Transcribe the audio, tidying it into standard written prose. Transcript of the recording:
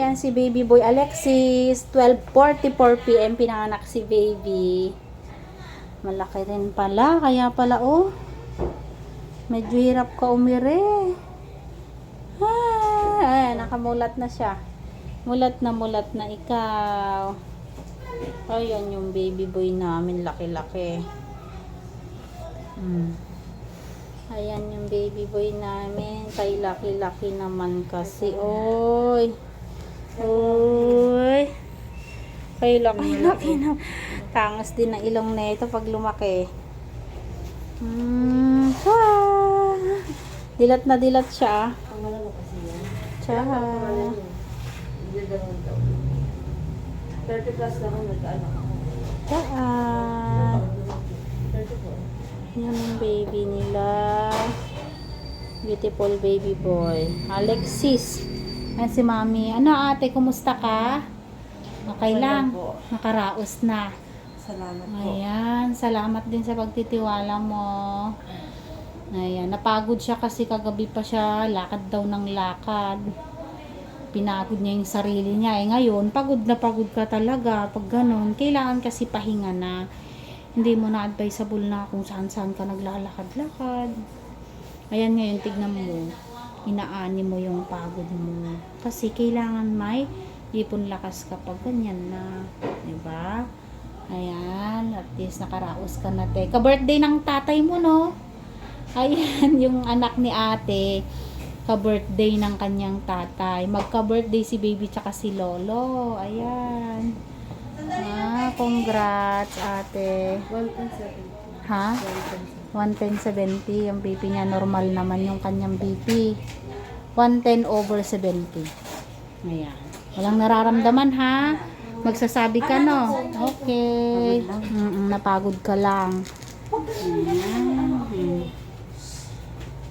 Ayan si baby boy Alexis. 12:44 PM pinanganak si baby. Malaki rin pala. Kaya pala oh. Medyo hirap ka umire. Ayan, nakamulat na siya. Mulat na ikaw. Ayan yung baby boy namin. Laki-laki. Ayan yung baby boy namin. Kay laki-laki naman kasi. Oy. Oy. Kay laki-laki na. Tangos din ang ilong na ito pag lumaki. Dilat na dilat siya. Tsaha. 30 plus na ako nag-anak ako. Tsaha. 34. Yan yung baby nila. Beautiful baby boy. Alexis. Yan si mami. Ano ate, kumusta ka? Okay lang. Nakaraos na. Salamat po. Ayan. Salamat din sa pagtitiwala mo. Ayan. Napagod siya kasi kagabi pa siya. Lakad daw ng lakad. Pinagod niya yung sarili niya. Ngayon, pagod na pagod ka talaga. Pag ganun, kailangan kasi pahinga na. Hindi mo na advisable na kung saan-saan ka naglalakad-lakad. Ayan ngayon, tignan mo. Inaani mo yung pagod mo. Kasi kailangan may ipon lakas kapag ganyan na. Diba? Ayan. At least nakaraos ka na, te. Ka-birthday ng tatay mo, no? Ayan, yung anak ni ate. Ka-birthday ng kanyang tatay. Magka-birthday si baby tsaka si lolo. Ayan. Congrats, ate. 1.7. Ha? 110/70. Yung BP niya, normal naman yung kanyang BP. 110/70. Ayan. Walang nararamdaman, ha? Magsasabi ka, no? Okay. Napagod ka lang. Ayan.